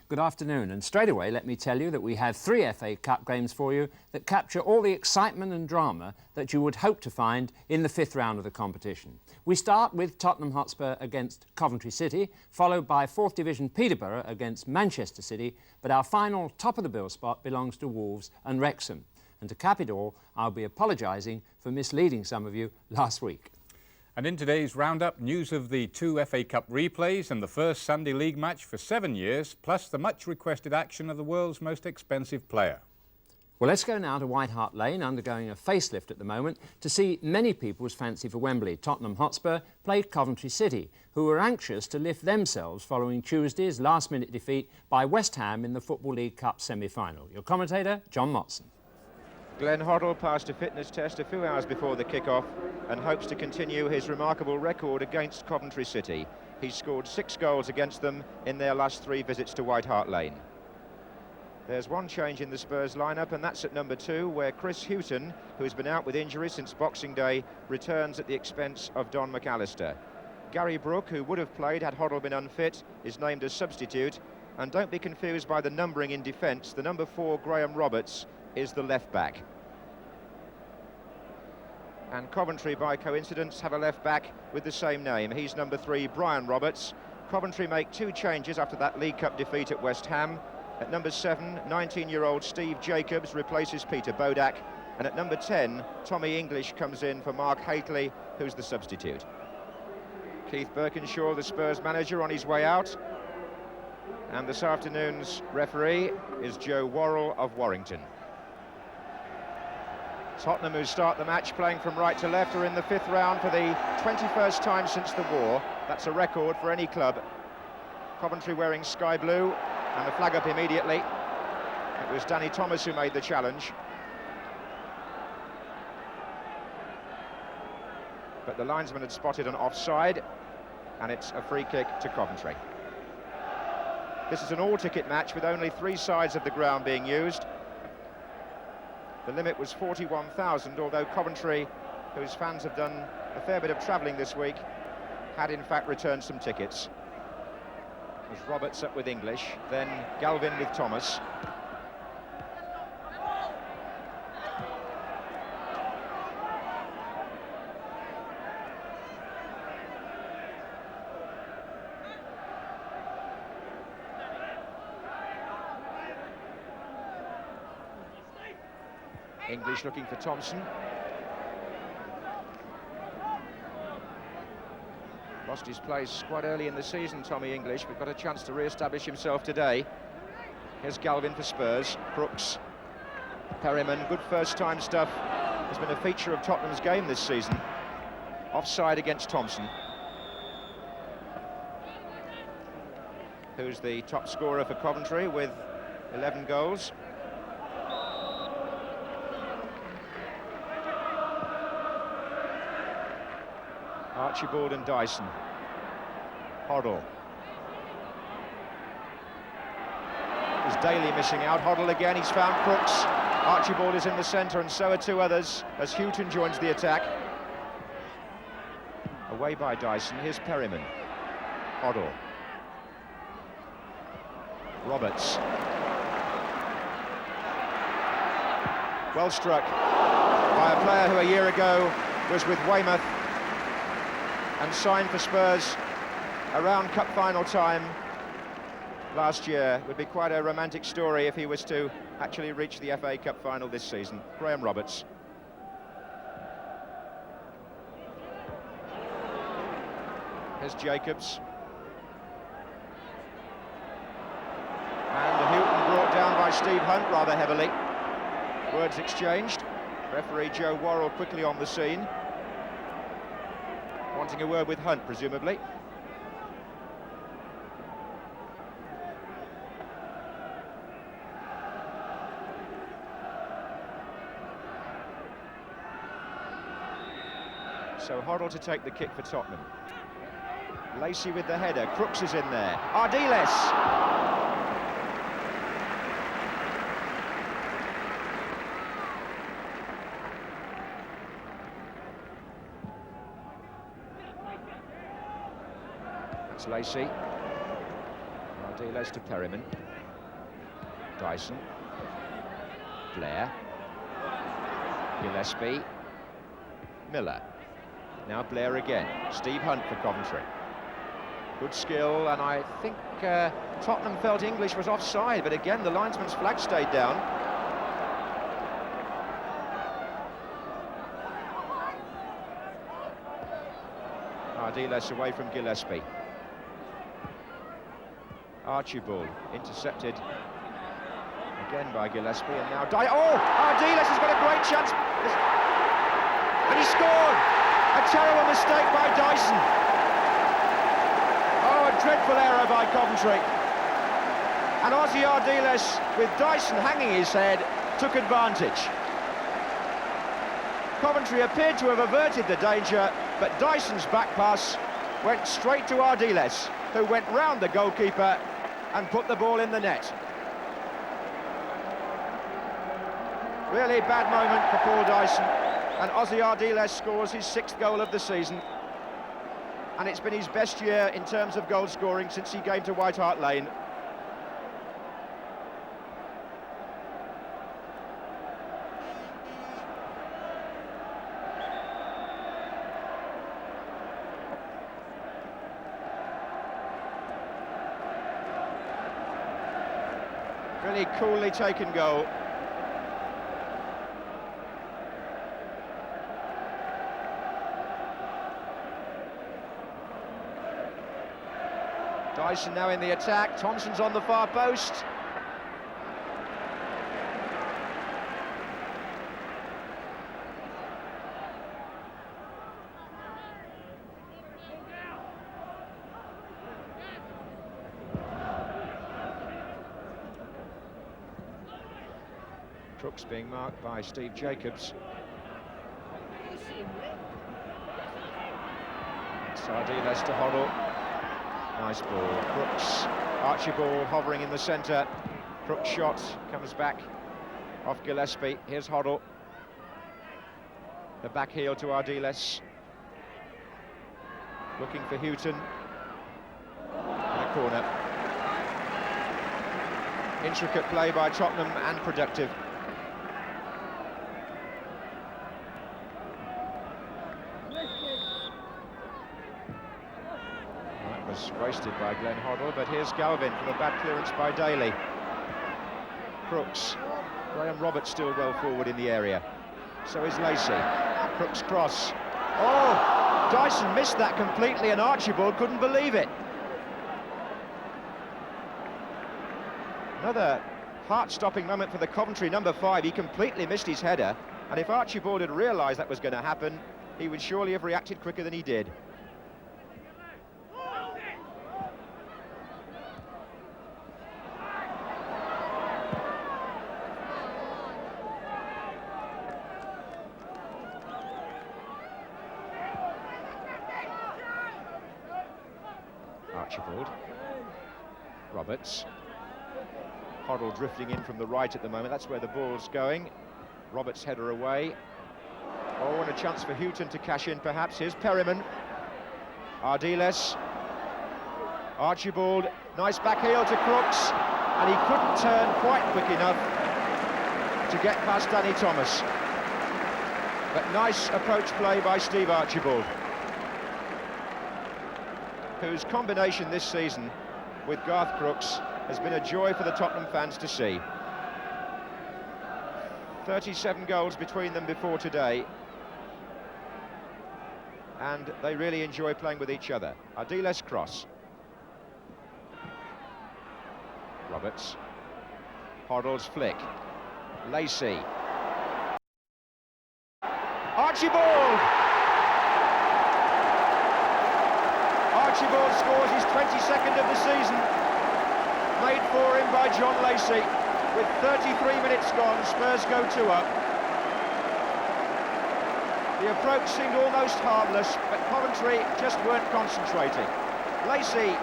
Good afternoon, and straight away let me tell you that we have 3 FA Cup games for you that capture all the excitement and drama that you would hope to find in the 5th round of the competition. We start with Tottenham Hotspur against Coventry City, followed by 4th Division Peterborough against Manchester City, but our final top-of-the-bill spot belongs to Wolves and Wrexham. And to cap it all, I'll be apologising for misleading some of you last week. And in today's roundup, news of the 2 FA Cup replays and the first Sunday League match for 7 years, plus the much-requested action of the world's most expensive player. Well, let's go now to White Hart Lane, undergoing a facelift at the moment, to see many people's fancy for Wembley. Tottenham Hotspur played Coventry City, who were anxious to lift themselves following Tuesday's last-minute defeat by West Ham in the Football League Cup semi-final. Your commentator, John Motson. Glenn Hoddle passed a fitness test a few hours before the kick-off and hopes to continue his remarkable record against Coventry City. He's scored 6 goals against them in their last 3 visits to White Hart Lane. There's one change in the Spurs lineup, and that's at number 2, where Chris Hughton, who has been out with injury since Boxing Day, returns at the expense of Don McAllister. Gary Brooke, who would have played had Hoddle been unfit, is named as substitute. And don't be confused by the numbering in defence. The number 4, Graham Roberts, is the left-back. And Coventry, by coincidence, have a left-back with the same name. He's number 3, Brian Roberts. Coventry make 2 changes after that League Cup defeat at West Ham. At number 7, 19-year-old Steve Jacobs replaces Peter Bodak. And at number 10, Tommy English comes in for Mark Hateley, who's the substitute. Keith Birkinshaw, the Spurs manager, on his way out. And this afternoon's referee is Joe Worrell of Warrington. Tottenham, who start the match playing from right to left, are in the 5th round for the 21st time since the war. That's a record for any club. Coventry wearing sky blue, and the flag up immediately. It was Danny Thomas who made the challenge. But the linesman had spotted an offside, and it's a free kick to Coventry. This is an all-ticket match with only 3 sides of the ground being used. The limit was 41,000, although Coventry, whose fans have done a fair bit of travelling this week, had in fact returned some tickets. It was Roberts up with English, then Galvin with Thomas. English looking for Thompson. Lost his place quite early in the season, Tommy English, but got a chance to re-establish himself today. Here's Galvin for Spurs. Crooks, Perryman, good first-time stuff. Has been a feature of Tottenham's game this season. Offside against Thompson, who's the top scorer for Coventry with 11 goals. Archibald and Dyson. Hoddle. There's Daly missing out. Hoddle again, he's found Crooks. Archibald is in the centre, and so are 2 others as Hughton joins the attack. Away by Dyson. Here's Perryman. Hoddle. Roberts. Well struck by a player who a year ago was with Weymouth and signed for Spurs around cup final time last year. Would be quite a romantic story if he was to actually reach the FA Cup final this season. Graham Roberts. Here's Jacobs. And Hughton brought down by Steve Hunt rather heavily. Words exchanged. Referee Joe Worrell quickly on the scene, wanting a word with Hunt, presumably. So Hoddle to take the kick for Tottenham. Lacey with the header. Crooks is in there. Ardiles. Lacey. Ardiles to Perryman. Dyson. Blair. Gillespie. Miller. Now Blair again. Steve Hunt for Coventry. Good skill, and I think Tottenham felt English was offside, but again the linesman's flag stayed down. Ardiles away from Gillespie. Archibald intercepted again by Gillespie, and now Ardiles has got a great chance, and he scored. A terrible mistake by Dyson. Oh, a dreadful error by Coventry. And Ozzy Ardiles, with Dyson hanging his head, took advantage. Coventry appeared to have averted the danger, but Dyson's back pass went straight to Ardiles, who went round the goalkeeper and put the ball in the net. Really bad moment for Paul Dyson, and Ozzy Ardiles scores his 6th goal of the season, and it's been his best year in terms of goal scoring since he came to White Hart Lane. Really coolly taken goal. Dyson now in the attack. Thompson's on the far post. Crooks being marked by Steve Jacobs. Ardiles to Hoddle. Nice ball. Crooks. Archibald hovering in the centre. Crooks' shot comes back off Gillespie. Here's Hoddle. The back heel to Ardiles. Looking for Houghton. In a corner. Intricate play by Tottenham and productive. Wasted by Glenn Hoddle, but here's Galvin from a bad clearance by Daly. Crooks. Graham Roberts still well forward in the area. So is Lacey. Crooks cross. Oh! Dyson missed that completely, and Archibald couldn't believe it. Another heart-stopping moment for the Coventry number 5. He completely missed his header, and if Archibald had realised that was going to happen, he would surely have reacted quicker than he did. Archibald. Roberts. Hoddle drifting in from the right at the moment. That's where the ball's going. Roberts' header away. Oh, and a chance for Houghton to cash in, perhaps. Here's Perryman. Ardiles. Archibald. Nice back heel to Crooks. And he couldn't turn quite quick enough to get past Danny Thomas. But nice approach play by Steve Archibald, whose combination this season with Garth Crooks has been a joy for the Tottenham fans to see. 37 goals between them before today, and they really enjoy playing with each other. Ardiles cross. Roberts. Hoddle's flick. Lacey. Archibald! Archibald scores his 22nd of the season, made for him by John Lacey. With 33 minutes gone, Spurs go 2-up. The approach seemed almost harmless, but Coventry just weren't concentrating. Lacey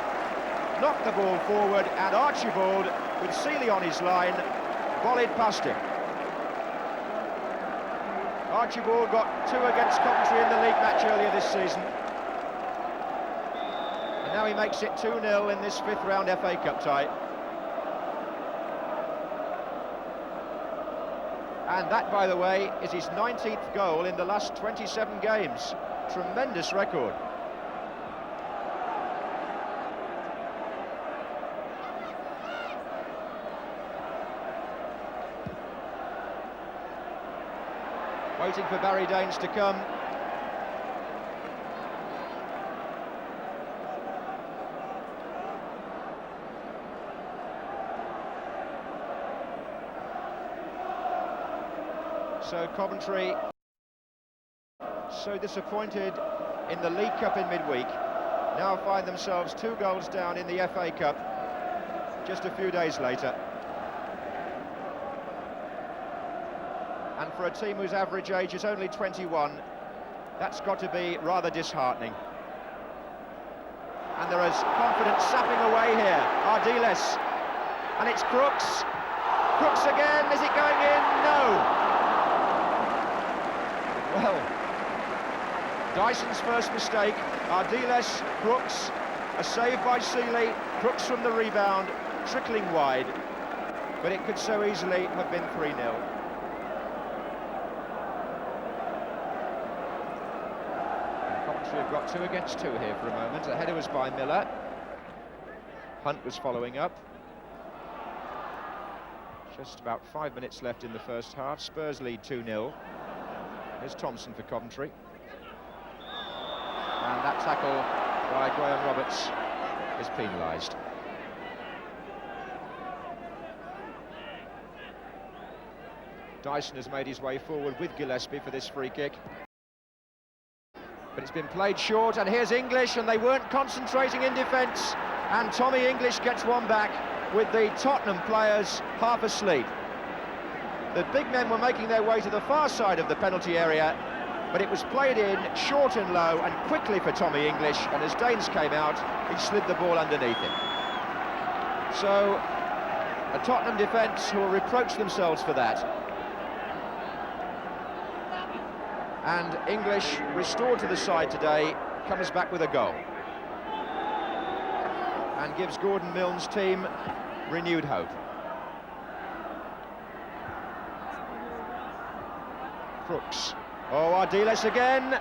knocked the ball forward, and Archibald, with Seeley on his line, volleyed past him. Archibald got 2 against Coventry in the league match earlier this season. Now he makes it 2-0 in this 5th round FA Cup tie. And that, by the way, is his 19th goal in the last 27 games. Tremendous record. Waiting for Barry Danes to come. So Coventry, so disappointed in the League Cup in midweek, now find themselves 2 goals down in the FA Cup just a few days later. And for a team whose average age is only 21, that's got to be rather disheartening. And there is confidence sapping away here. Ardiles, and it's Crooks. Crooks again, is it going in? No. Well, Dyson's first mistake, Ardiles, Crooks, a save by Seeley, Crooks from the rebound, trickling wide, but it could so easily have been 3-0. Coventry have got 2 against 2 here for a moment. The header was by Miller. Hunt was following up. Just about 5 minutes left in the first half. Spurs lead 2-0. Here's Thompson for Coventry. And that tackle by Graham Roberts is penalised. Dyson has made his way forward with Gillespie for this free kick. But it's been played short, and here's English, and they weren't concentrating in defence. And Tommy English gets one back with the Tottenham players half asleep. The big men were making their way to the far side of the penalty area, but it was played in short and low and quickly for Tommy English, and as Danes came out, he slid the ball underneath him. So, a Tottenham defence who will reproach themselves for that. And English, restored to the side today, comes back with a goal. And gives Gordon Milne's team renewed hope. Crooks. Oh, Ardiles again,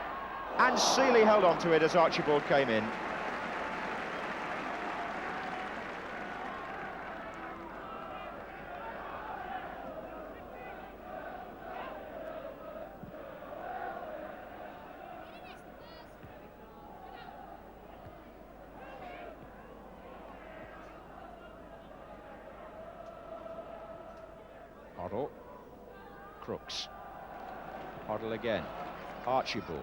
and Seeley held on to it as Archibald came in. Hoddle. Crooks. Hoddle again. Archibald.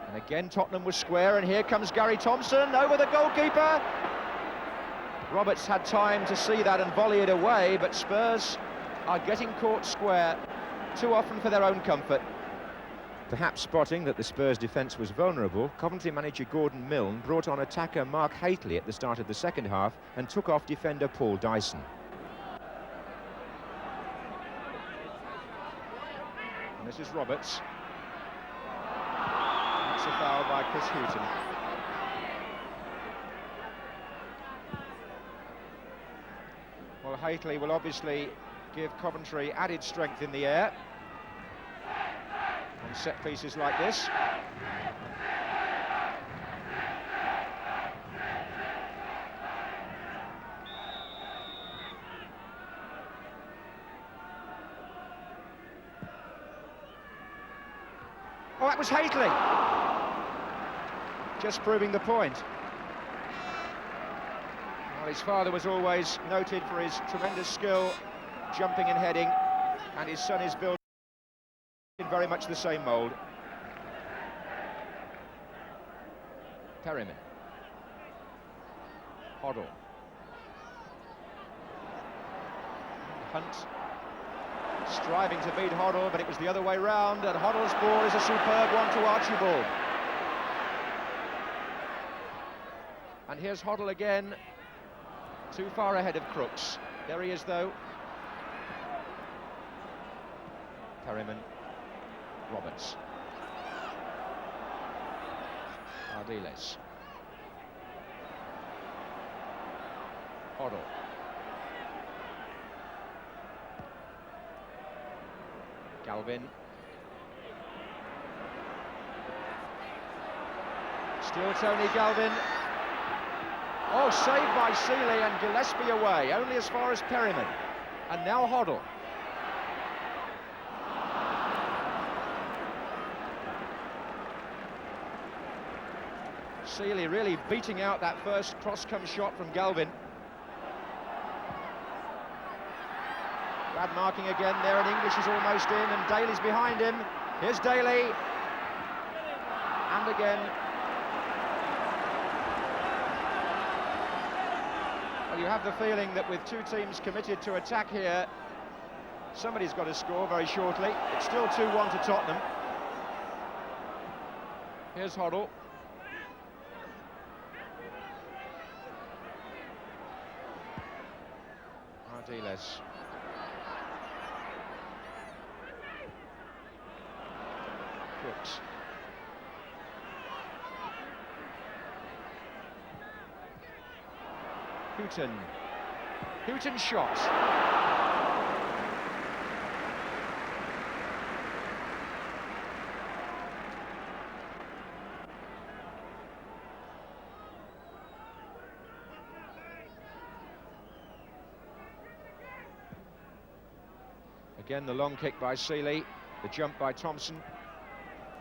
And again Tottenham was square, and here comes Gary Thompson over the goalkeeper. Roberts had time to see that and volley it away, but Spurs are getting caught square too often for their own comfort. Perhaps spotting that the Spurs defence was vulnerable, Coventry manager Gordon Milne brought on attacker Mark Haitley at the start of the second half and took off defender Paul Dyson. And this is Roberts. That's a foul by Chris Hughton. Well, Haitley will obviously give Coventry added strength in the air on set pieces like this. Oh, that was Haitley. Just proving the point. Well, his father was always noted for his tremendous skill, jumping and heading, and his son is built in very much the same mould. Perryman. Hoddle. Hunt. Striving to beat Hoddle, but it was the other way round, and Hoddle's ball is a superb one to Archibald. And here's Hoddle again, too far ahead of Crooks. There he is, though. Perryman. Roberts. Ardiles. Hoddle. Galvin. Still Tony Galvin. Oh, saved by Seeley, and Gillespie away, only as far as Perryman. And now Hoddle. Seeley really beating out that first cross-come shot from Galvin. Brad marking again there, and English is almost in, and Daly's behind him. Here's Daly. And again. Well, you have the feeling that with two teams committed to attack here, somebody's got to score very shortly. It's still 2-1 to Tottenham. Here's Hoddle. Ardiles. Crooks. Houghton shot. Again, the long kick by Seeley, the jump by Thompson.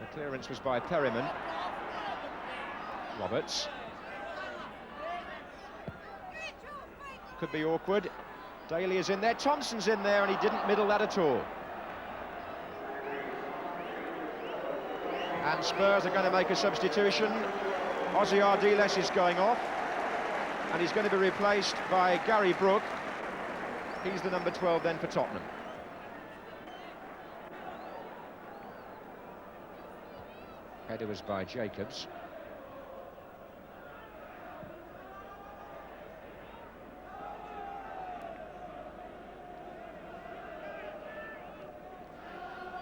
The clearance was by Perryman. Roberts. Could be awkward. Daly is in there, Thompson's in there, and he didn't middle that at all. And Spurs are going to make a substitution. Ozzy Ardiles is going off, and he's going to be replaced by Gary Brooke. He's the number 12 then for Tottenham. Header was by Jacobs.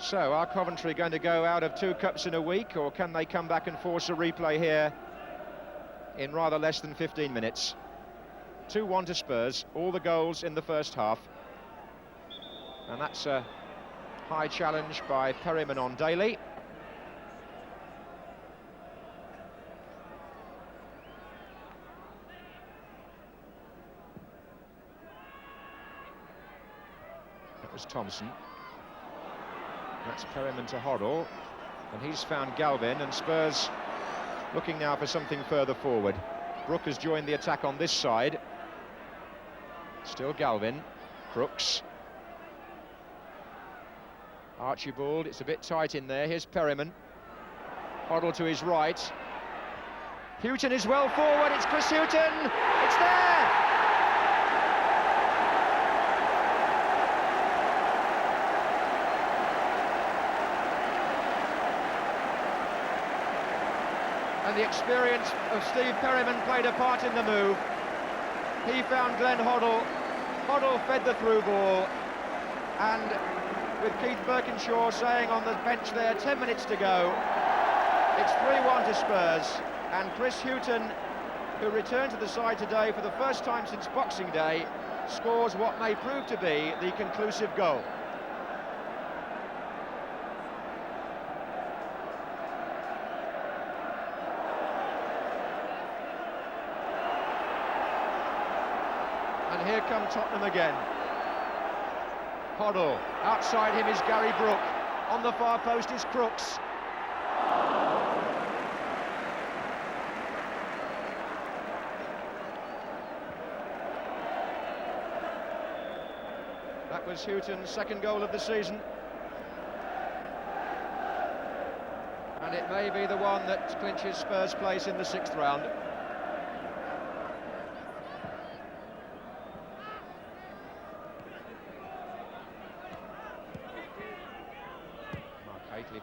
So, are Coventry going to go out of 2 cups in a week, or can they come back and force a replay here in rather less than 15 minutes? 2-1 to Spurs, all the goals in the first half. And that's a high challenge by Perryman on Daly. That was Thompson. That's Perryman to Hoddle, and he's found Galvin, and Spurs looking now for something further forward. Brooke has joined the attack on this side. Still Galvin. Crooks. Archibald, it's a bit tight in there. Here's Perryman. Hoddle to his right. Houghton is well forward, it's Chris Houghton! It's there! And the experience of Steve Perryman played a part in the move. He found Glenn Hoddle. Hoddle fed the through ball. And with Keith Birkinshaw saying on the bench there, 10 minutes to go, it's 3-1 to Spurs. And Chris Houghton, who returned to the side today for the first time since Boxing Day, scores what may prove to be the conclusive goal. And here come Tottenham again. Hoddle, outside him is Gary Brooke. On the far post is Crooks. That was Houghton's second goal of the season. And it may be the one that clinches Spurs' place in the 6th round.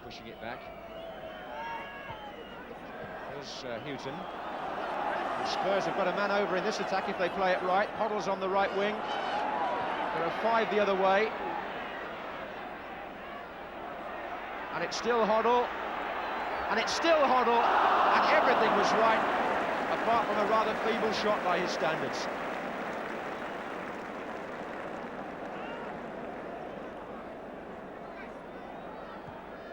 Pushing it back. Here's Houghton. The Spurs have got a man over in this attack if they play it right. Hoddle's on the right wing. There are 5 the other way. And it's still Hoddle. And it's still Hoddle. And everything was right, apart from a rather feeble shot by his standards.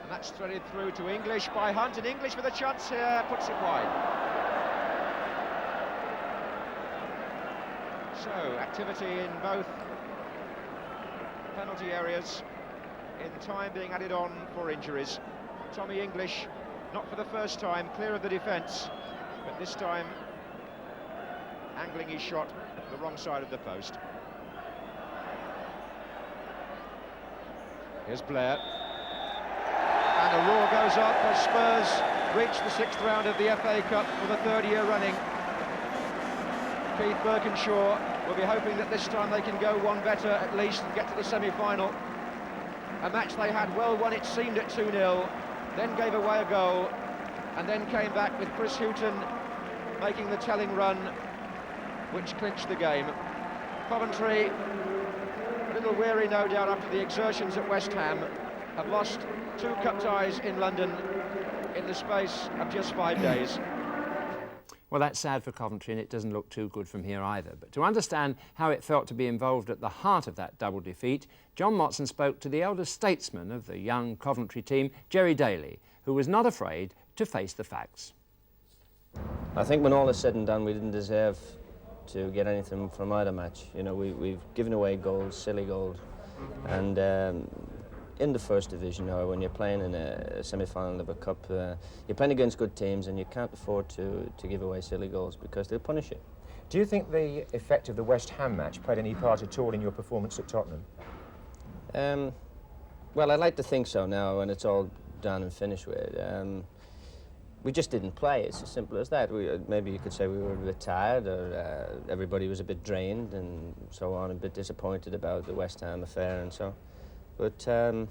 And that's threaded through to English by Hunt, and English with a chance here, puts it wide. So, activity in both penalty areas, in time being added on for injuries. Tommy English, not for the first time, clear of the defence, but this time angling his shot the wrong side of the post. Here's Blair. And a roar goes up as Spurs reach the 6th round of the FA Cup for the 3rd year running. Keith Birkinshaw will be hoping that this time they can go one better at least and get to the semi-final. A match they had well won, it seemed, at 2-0, then gave away a goal, and then came back with Chris Hughton making the telling run, which clinched the game. Coventry, a little weary no doubt after the exertions at West Ham, have lost 2 cup ties in London in the space of just 5 days. Well, that's sad for Coventry, and it doesn't look too good from here either. But to understand how it felt to be involved at the heart of that double defeat, John Motson spoke to the elder statesman of the young Coventry team, Jerry Daly, who was not afraid to face the facts. I think when all is said and done, we didn't deserve to get anything from either match. You know, we've given away goals, silly goals, and in the first division, or when you're playing in a semi-final of a cup, you're playing against good teams, and you can't afford to give away silly goals because they'll punish you. Do you think the effect of the West Ham match played any part at all in your performance at Tottenham? Well, I'd like to think so now, when it's all done and finished with. We just didn't play. It's as simple as that. Maybe you could say we were a bit tired, or everybody was a bit drained and so on, a bit disappointed about the West Ham affair and so. But there's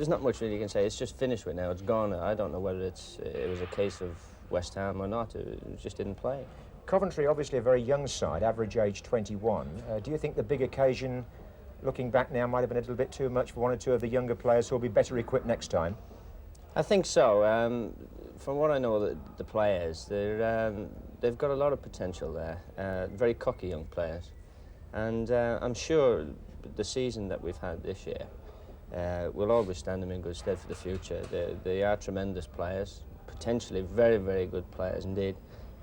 not much really you can say. It's just finished with now. It's gone. I don't know whether it was a case of West Ham or not. It just didn't play. Coventry, obviously a very young side, average age 21. Do you think the big occasion, looking back now, might have been a little bit too much for one or two of the younger players who will be better equipped next time? I think so. From what I know, the players, they've got a lot of potential there. Very cocky young players. And I'm sure the season that we've had this year will always stand them in good stead for the future. They are tremendous players, potentially very, very good players indeed.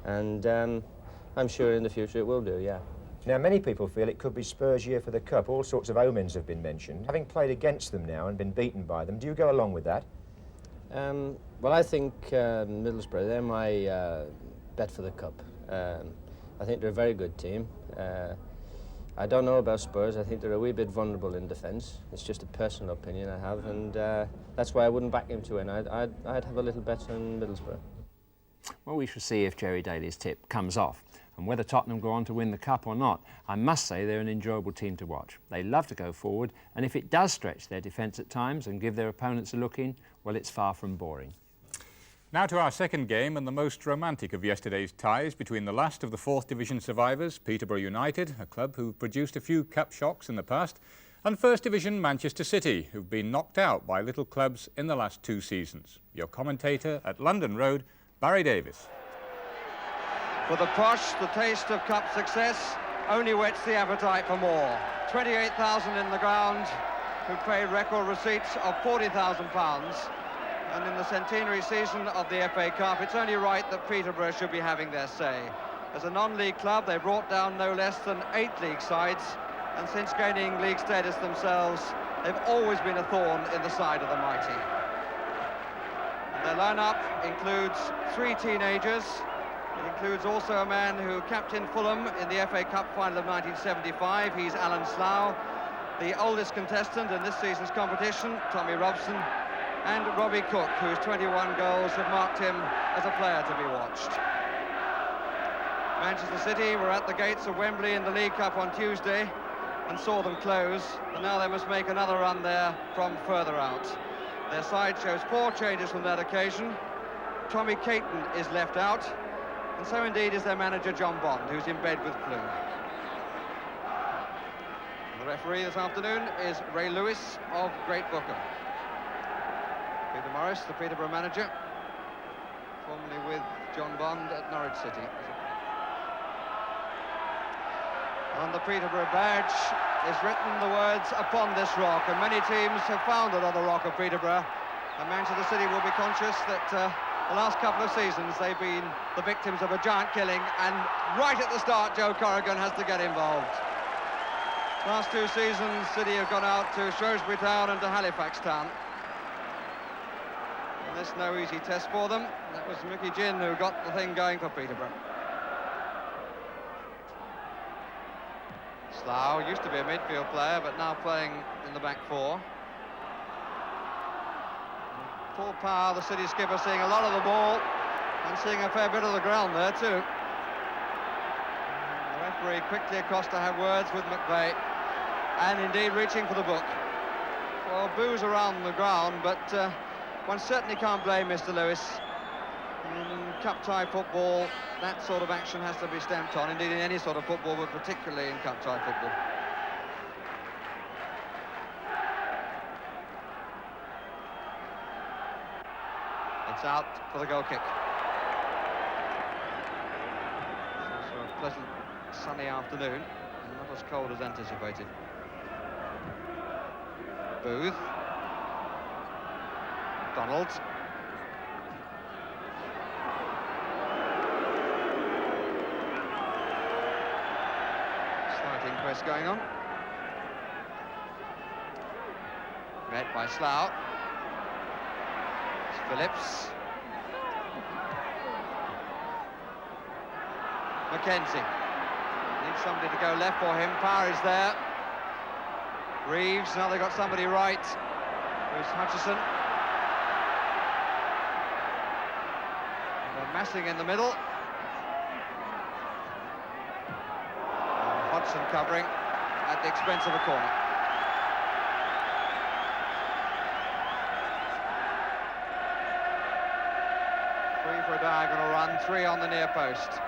And I'm sure in the future it will do, yeah. Now, many people feel it could be Spurs' year for the Cup. All sorts of omens have been mentioned. Having played against them now and been beaten by them, do you go along with that? Well, I think Middlesbrough, they're my bet for the Cup. I think they're a very good team. I don't know about Spurs. I think they're a wee bit vulnerable in defence. It's just a personal opinion I have, and that's why I wouldn't back him to win. I'd have a little bet on Middlesbrough. Well, we shall see if Jerry Daly's tip comes off, and whether Tottenham go on to win the Cup or not. I must say they're an enjoyable team to watch. They love to go forward, and if it does stretch their defence at times and give their opponents a look in, well, it's far from boring. Now to our second game, and the most romantic of yesterday's ties between the last of the 4th Division survivors, Peterborough United, a club who've produced a few cup shocks in the past, and 1st Division Manchester City, who've been knocked out by little clubs in the last 2 seasons. Your commentator at London Road, Barry Davis. For the posh, the taste of cup success only whets the appetite for more. 28,000 in the ground, who paid record receipts of £40,000. And in the centenary season of the FA Cup, it's only right that Peterborough should be having their say. As a non-league club, they brought down no less than 8 league sides, and since gaining league status themselves, they've always been a thorn in the side of the mighty. And their lineup includes 3 teenagers. It includes also a man who captained Fulham in the FA Cup final of 1975. He's Alan Slough. The oldest contestant in this season's competition, Tommy Robson, and Robbie Cook, whose 21 goals have marked him as a player to be watched. Manchester City were at the gates of Wembley in the League Cup on Tuesday and saw them close, and now they must make another run there from further out. Their side shows 4 changes from that occasion. Tommy Caton is left out, and so indeed is their manager John Bond, who's in bed with flu. The referee this afternoon is Ray Lewis of Great Bookham. Peter Morris, the Peterborough manager, formerly with John Bond at Norwich City. On the Peterborough badge, is written the words "upon this rock," and many teams have founded on the rock of Peterborough. And Manchester City will be conscious that the last couple of seasons they've been the victims of a giant killing, and right at the start Joe Corrigan has to get involved. Last 2 seasons City have gone out to Shrewsbury Town and to Halifax Town. And this no easy test for them. That was Mickey Ginn who got the thing going for Peterborough. Slough used to be a midfield player, but now playing in the back 4. Paul Power, the City skipper, seeing a lot of the ball and seeing a fair bit of the ground there too. The referee quickly across to have words with McVeigh, and indeed reaching for the book. Well, boos around the ground, but one certainly can't blame Mr. Lewis. In cup tie football, that sort of action has to be stamped on, indeed in any sort of football, but particularly in cup tie football. It's out for the goal kick. It's also a pleasant sunny afternoon, and not as cold as anticipated. Booth. Donald. Slight inquest going on. Met by Slough. It's Phillips. Mackenzie. Needs somebody to go left for him. Power is there. Reeves, now they've got somebody right. There's Hutchison. And they're massing in the middle. And Hodgson covering at the expense of a corner. Three for a diagonal run, 3 on the near post.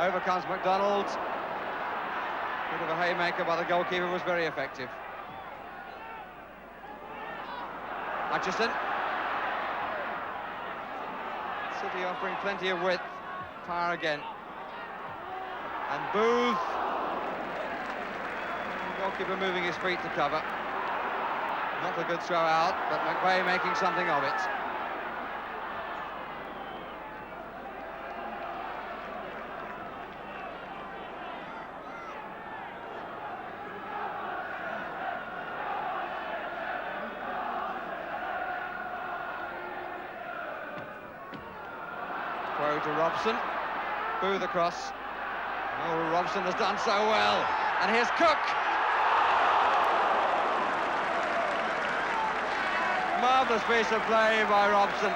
Over comes MacDonald. Bit of a haymaker by the goalkeeper, was very effective. Hutchison. City offering plenty of width. Power again. And Booth. The goalkeeper moving his feet to cover. Not a good throw out, but McVeigh making something of it. Throw to Robson. Booth across. Oh, Robson has done so well. And here's Cook. Marvellous piece of play by Robson.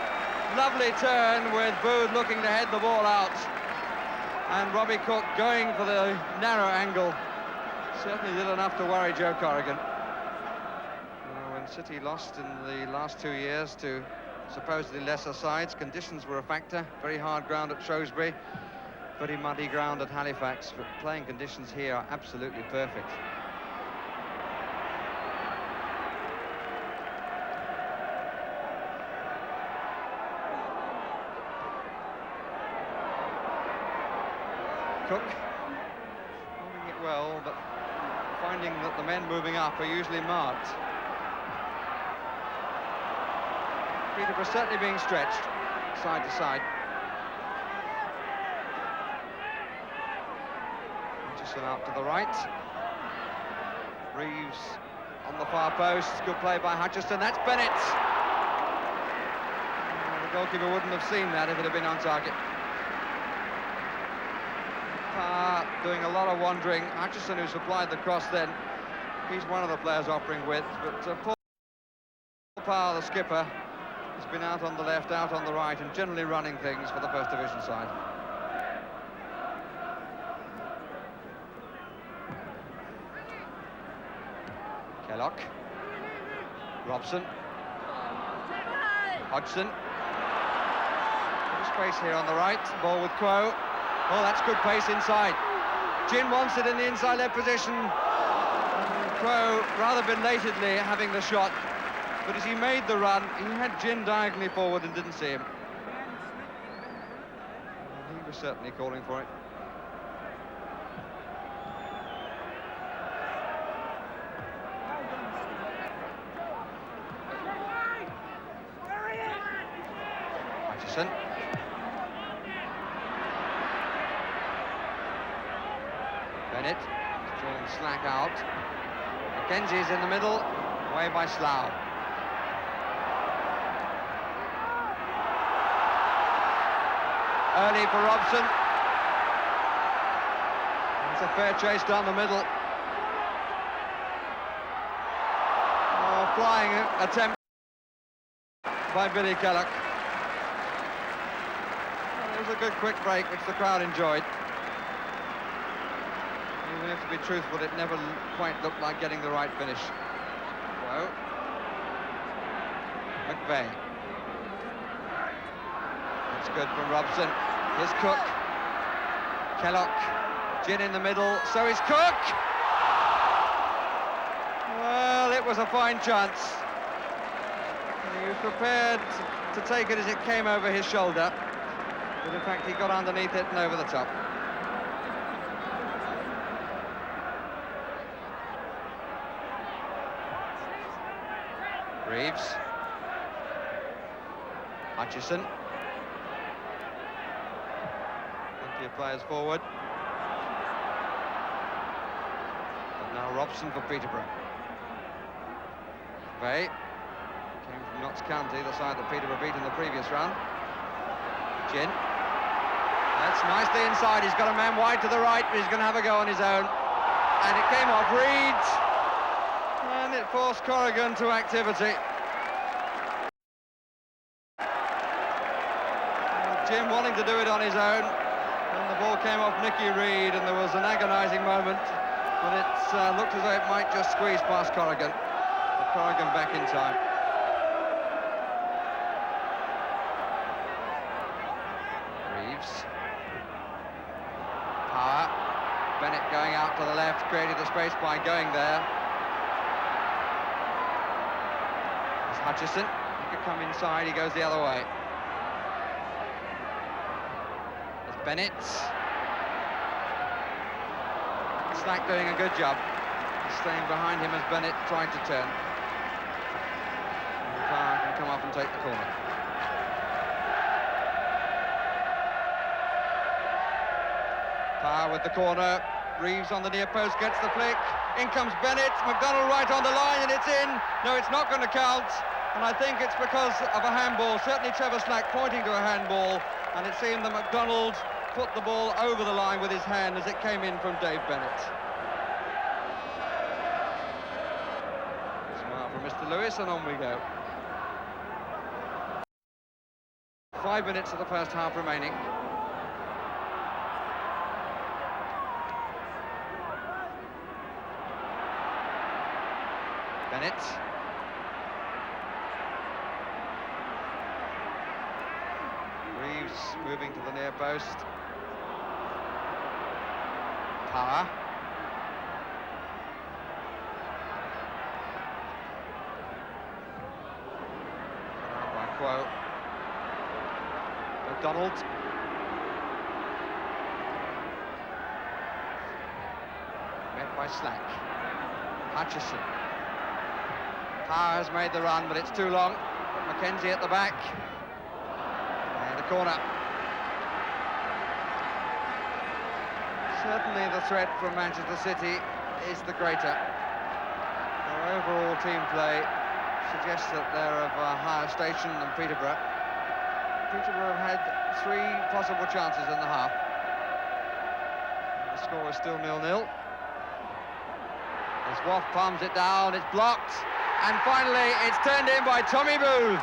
Lovely turn with Booth looking to head the ball out. And Robbie Cook going for the narrow angle. Certainly did enough to worry Joe Corrigan. When City lost in the last 2 years to supposedly lesser sides, conditions were a factor. Very hard ground at Shrewsbury, pretty muddy ground at Halifax, but playing conditions here are absolutely perfect. Cook holding it well, but finding that the men moving up are usually marked. Peterborough certainly being stretched side to side. Hutchison out to the right. Reeves on the far post. Good play by Hutchison. That's Bennett. The goalkeeper wouldn't have seen that if it had been on target. Doing a lot of wandering. Hutchison, who supplied the cross then, he's one of the players offering width, but Paul Power, the skipper, has been out on the left, out on the right, and generally running things for the First Division side. Kellock. Robson. Hodgson. Bit of space here on the right. Ball with Quo. Oh, that's good pace inside. Ginn wants it in the inside left position. Quo rather belatedly having the shot. But as he made the run, he had Ginn diagonally forward and didn't see him. He was certainly calling for it. Hutchison. Bennett drawing slack out. Mackenzie's in the middle, away by Slough. Early for Robson. It's a fair chase down the middle. Oh, flying attempt by Billy Kellock. Well, it was a good quick break, which the crowd enjoyed. Even if, to be truthful, it never quite looked like getting the right finish. Whoa. McVeigh. That's good from Robson. Here's Cook. Kellock. Gin in the middle. So is Cook. Well, it was a fine chance. He was prepared to take it as it came over his shoulder. But in fact, he got underneath it and over the top. Reeves. Hutchison. Plenty of players forward. And now Robson for Peterborough. Vey came from Notts County, the side that Peterborough beat in the previous round. Gin. That's nicely inside. He's got a man wide to the right, but he's going to have a go on his own. And it came off Reed. And it forced Corrigan to activity. Jim wanting to do it on his own, and the ball came off Nicky Reed, and there was an agonising moment, but it looked as though it might just squeeze past Corrigan. But Corrigan back in time. Reeves. Power. Bennett going out to the left, created the space by going there. There's Hutchison. He could come inside, he goes the other way. Bennett. Slack doing a good job. He's staying behind him as Bennett tried to turn. And Power can come up and take the corner. Power with the corner. Reeves on the near post, gets the flick. In comes Bennett. McDonald right on the line, and it's in. No, it's not going to count. And I think it's because of a handball. Certainly Trevor Slack pointing to a handball. And it seemed that McDonald put the ball over the line with his hand as it came in from Dave Bennett. Smile from Mr. Lewis, and on we go. 5 minutes of the first half remaining. Bennett. Reeves moving to the near post. Power. By Quo. McDonald. Met by Slack. Hutchison. Power has made the run, but it's too long. Mackenzie at the back. And the corner. Certainly the threat from Manchester City is the greater. Their overall team play suggests that they're of a higher station than Peterborough. Peterborough have had 3 possible chances in the half. And the score is still 0-0. As Waff palms it down, it's blocked. And finally, it's turned in by Tommy Booth.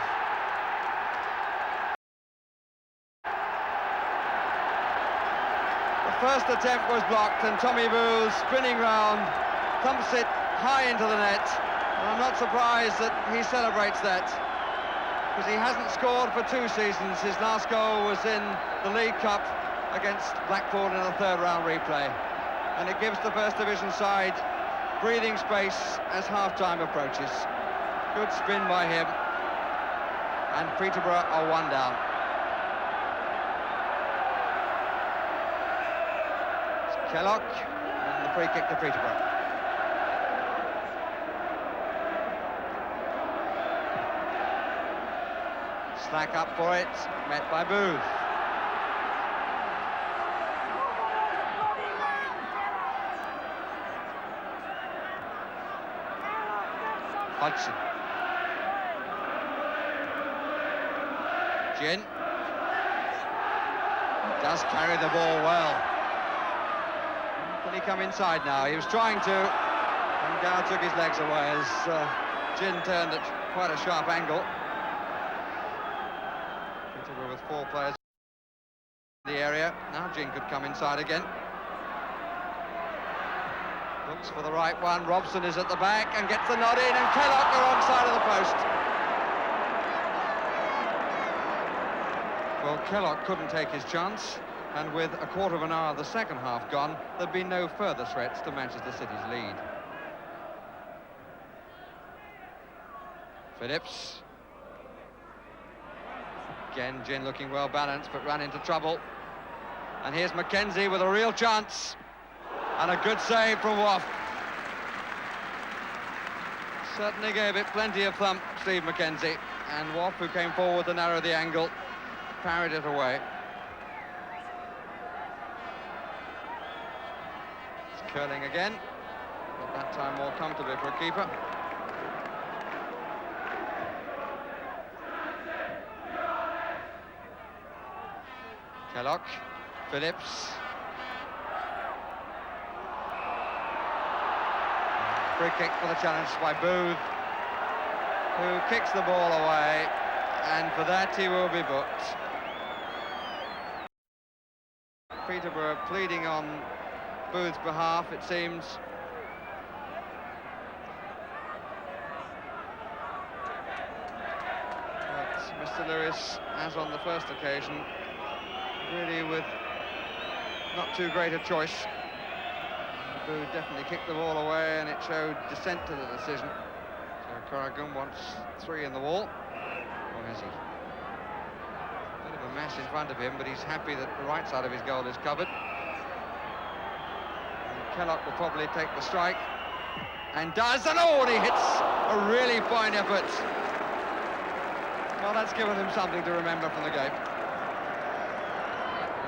First attempt was blocked, and Tommy Booth, spinning round, thumps it high into the net. And I'm not surprised that he celebrates that, because he hasn't scored for 2 seasons. His last goal was in the League Cup against Blackpool in a 3rd round replay. And it gives the First Division side breathing space as half-time approaches. Good spin by him, and Peterborough are 1 down. Kellock, and the free kick to Peterborough. Slack up for it, met by Booth. Hodgson. Gin. Does carry the ball well. Can he come inside now? He was trying to, and Gow took his legs away as Gin turned at quite a sharp angle. Peterborough with 4 players in the area. Now Gin could come inside again. Looks for the right one. Robson is at the back and gets the nod in, and Kellogg the wrong side of the post. Well, Kellogg couldn't take his chance, and with a quarter of an hour of the second half gone, there'd been no further threats to Manchester City's lead. Phillips. Again, Gin looking well balanced, but ran into trouble. And here's Mackenzie with a real chance. And a good save from Woff. Certainly gave it plenty of thump, Steve Mackenzie. And Woff, who came forward to narrow the angle, parried it away. It's curling again, but that time more comfortably for a keeper. Kellogg, Phillips. Free kick for the challenge by Booth, who kicks the ball away, and for that he will be booked. Peterborough pleading on Booth's behalf, it seems. But Mr. Lewis, as on the first occasion, really with not too great a choice. Booth definitely kicked the ball away, and it showed dissent to the decision. So Corrigan wants 3 in the wall. Or has he? A bit of a mess in front of him, but he's happy that the right side of his goal is covered. And Kellogg will probably take the strike, and does, and oh, and he hits a really fine effort. Well, that's given him something to remember from the game.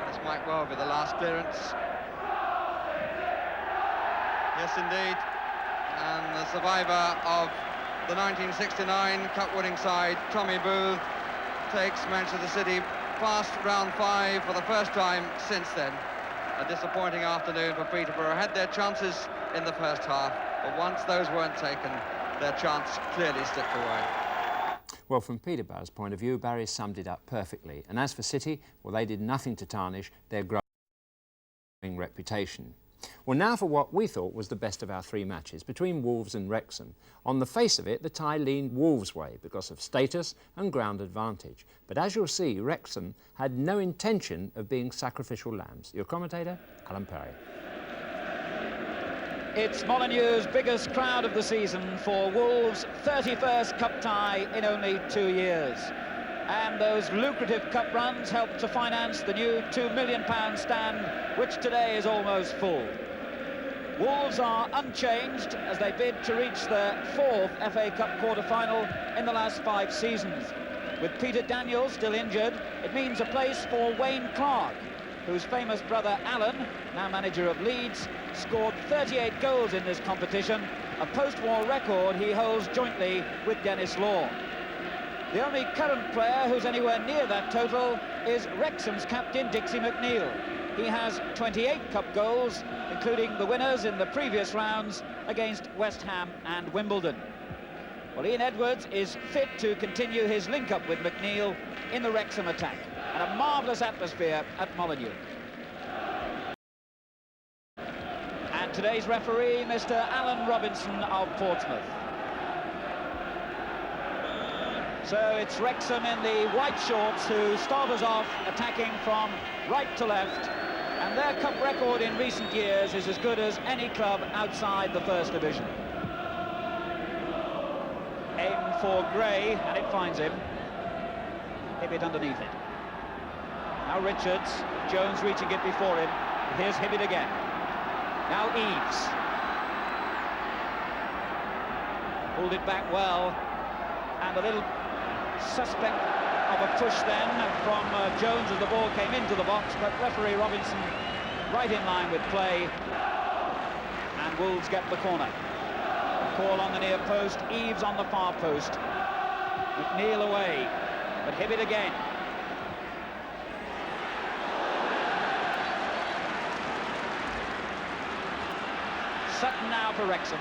This might well be the last clearance. Yes, indeed. And the survivor of the 1969 Cup-winning side, Tommy Booth, takes Manchester City past round 5 for the first time since then. A disappointing afternoon for Peterborough. Had their chances in the first half, but once those weren't taken, their chance clearly slipped away. Well, from Peterborough's point of view, Barry summed it up perfectly. And as for City, well, they did nothing to tarnish their growing reputation. Well, now for what we thought was the best of our 3 matches between Wolves and Wrexham. On the face of it, the tie leaned Wolves' way because of status and ground advantage. But as you'll see, Wrexham had no intention of being sacrificial lambs. Your commentator, Alan Perry. It's Molineux's biggest crowd of the season for Wolves' 31st cup tie in only 2 years. And those lucrative cup runs helped to finance the new £2 million stand, which today is almost full. Wolves are unchanged as they bid to reach their 4th FA Cup quarter-final in the last 5 seasons. With Peter Daniels still injured, it means a place for Wayne Clark, whose famous brother Alan, now manager of Leeds, scored 38 goals in this competition, a post-war record he holds jointly with Dennis Law. The only current player who's anywhere near that total is Wrexham's captain, Dixie McNeil. He has 28 cup goals, including the winners in the previous rounds against West Ham and Wimbledon. Well, Ian Edwards is fit to continue his link-up with McNeil in the Wrexham attack. And a marvellous atmosphere at Molineux. And today's referee, Mr. Alan Robinson of Portsmouth. So it's Wrexham in the white shorts who start us off attacking from right to left, and their cup record in recent years is as good as any club outside the First Division. Aim for Gray, and it finds him. Hibbett underneath it. Now Richards, Jones reaching it before him. Here's Hibbett again. Now Eaves. Pulled it back well, and a little suspect of a push then from Jones as the ball came into the box, but referee Robinson right in line with play, and Wolves get the corner. Call on the near post, Eves on the far post. McNeil away, but Hibbett again. Sutton now for Wrexham.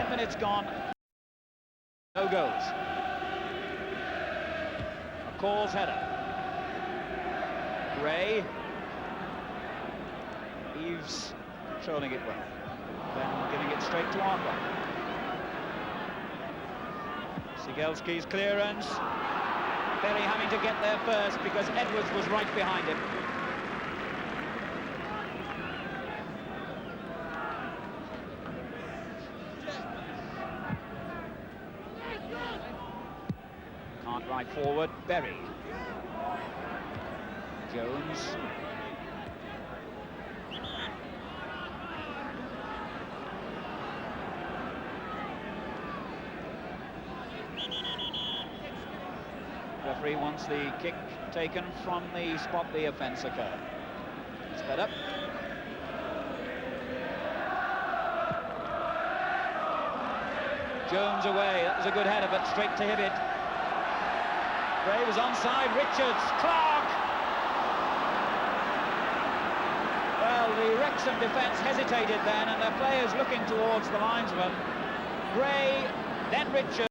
Minutes gone, no goals. McCall's header. Gray. Eves controlling it well, then giving it straight to Arthur. Sigelski's clearance. Berry having to get there first because Edwards was right behind him. Right forward, Berry. Jones. Referee wants the kick taken from the spot the offence occurred. Sped up. Jones away, that was a good header, but straight to Hibbett. Gray was onside, Richards, Clark! Well, the Wrexham defence hesitated then, and their players looking towards the linesman. Gray, then Richards.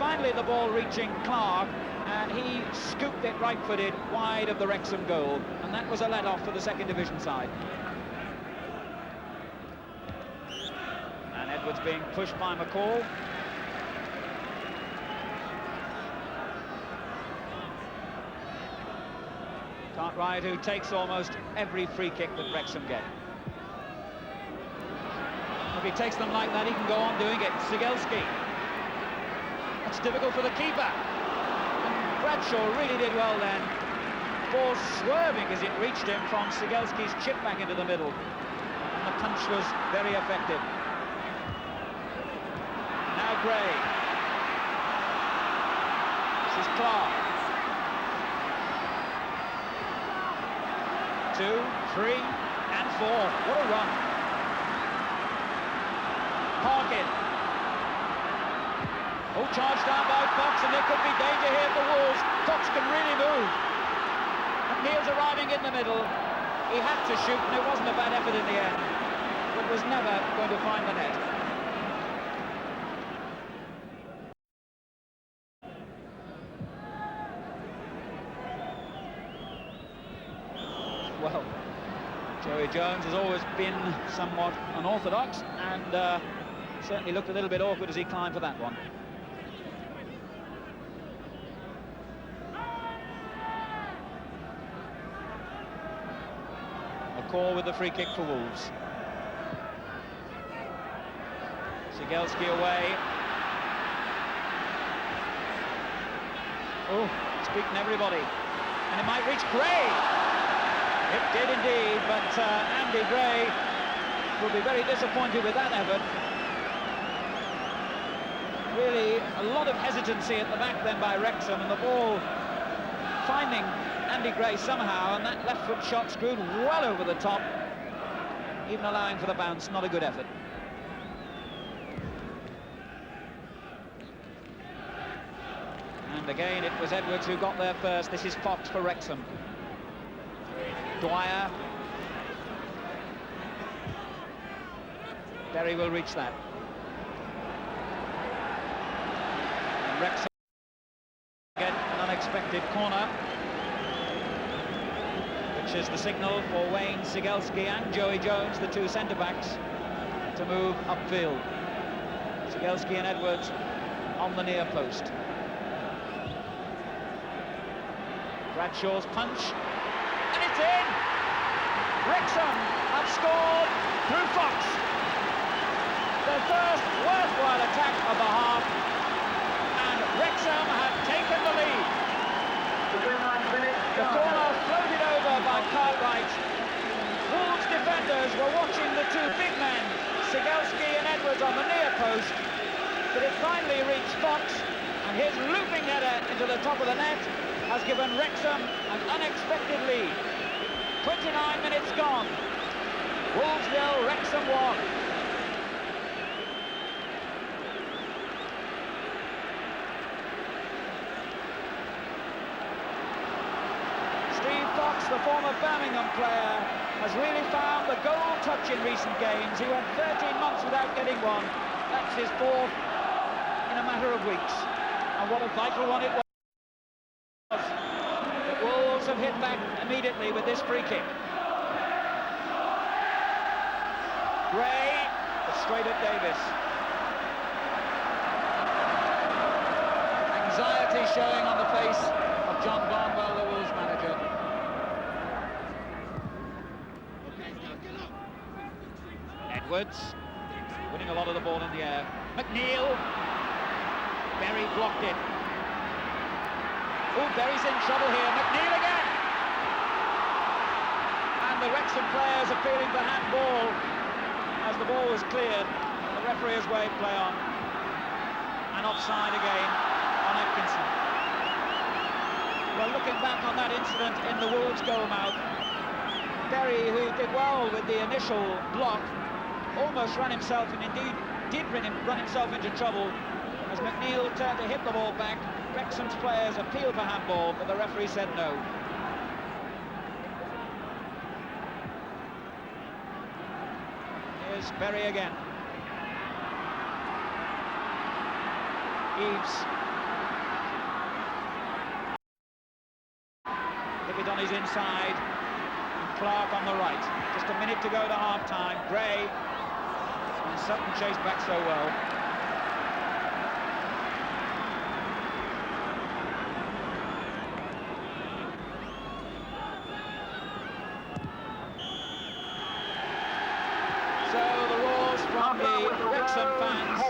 Finally the ball reaching Clark, and he scooped it right-footed wide of the Wrexham goal, and that was a let-off for the second division side. And Edwards being pushed by McCall. Cartwright, who takes almost every free kick that Wrexham get. If he takes them like that, he can go on doing it. Sigelski. That's difficult for the keeper. And Bradshaw really did well then. Ball swerving as it reached him from Sigelski's chip back into the middle. And the punch was very effective. Now Gray. This is Clark. 2, 3, and 4. What a run. Parkin. Oh, charged down by Fox, and there could be danger here for Wolves. Fox can really move. McNeil's arriving in the middle. He had to shoot, and it wasn't a bad effort in the end, but was never going to find the net. Well, Joey Jones has always been somewhat unorthodox, and certainly looked a little bit awkward as he climbed for that one. McCall with the free kick for Wolves. Sigelski away. Oh, it's beaten everybody. And it might reach Gray. It did indeed, but Andy Gray will be very disappointed with that effort. Really, a lot of hesitancy at the back then by Wrexham, and the ball finding Andy Gray somehow, and that left foot shot screwed well over the top, even allowing for the bounce. Not a good effort. And again, it was Edwards who got there first. This is Fox for Wrexham. Dwyer. Berry will reach that. And Wrexham get an unexpected corner, which is the signal for Wayne Sigelski and Joey Jones, the two centre-backs, to move upfield. Sigelski and Edwards on the near post. Bradshaw's punch. And it's in! Wrexham have scored through Fox. Their first worthwhile attack of the half, and Wrexham have taken the lead. The corner floated over by Cartwright, post, but it finally reached Fox, and his looping header into the top of the net has given Wrexham an unexpected lead. 29 minutes gone. Wolves 0, Wrexham 1. Steve Fox, the former Birmingham player, has really found the goal touch in recent games. He went 13 months without getting one. That's his fourth in a matter of weeks. And what a vital one it was. The Wolves have hit back immediately with this free kick. Gray, straight at Davis. Anxiety showing on the face of John Barnwell, the Wolves manager. Edwards, winning a lot of the ball in the air. McNeil, Berry blocked it. Oh, Berry's in trouble here. McNeil again! And the Wrexham players are feeling the handball as the ball was cleared. The referee has waved play on. And offside again on Atkinson. Well, looking back on that incident in the Wolves goal mouth, Berry, who did well with the initial block, almost ran himself, and indeed did run himself into trouble as McNeil turned to hit the ball back. Wrexham's players appealed for handball, but the referee said no. Here's Berry again. Eves. Hibbett on his inside, and Clark on the right. Just a minute to go to half-time. Gray, and Sutton chased back so well. From the Wrexham fans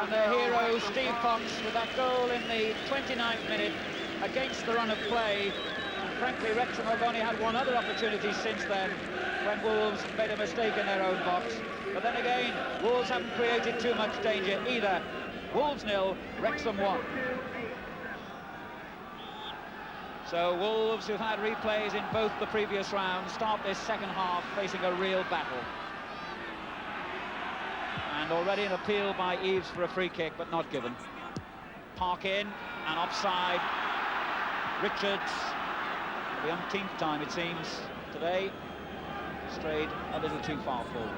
and their hero Steve Fox with that goal in the 29th minute against the run of play. And frankly, Wrexham have only had one other opportunity since then, when Wolves made a mistake in their own box. But then again, Wolves haven't created too much danger either. Wolves 0, Wrexham 1. So Wolves, who've had replays in both the previous rounds, start this second half facing a real battle. And already an appeal by Eves for a free kick, but not given. Park in, and offside. Richards, for the umpteenth time it seems today, strayed a little too far forward.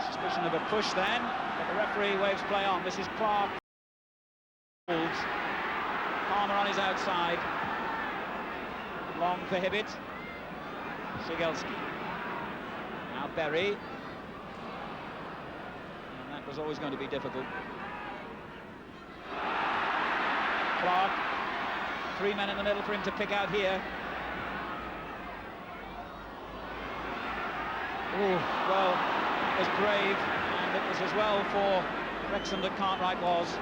Suspicion of a push then, but the referee waves play on. This is Clark. Wolves. Palmer on his outside. Long for Hibbett. Sigelski. Now Berry. And that was always going to be difficult. Clark. 3 men in the middle for him to pick out here. Oh, well, it was brave, and it was as well for Wrexham that Cartwright was.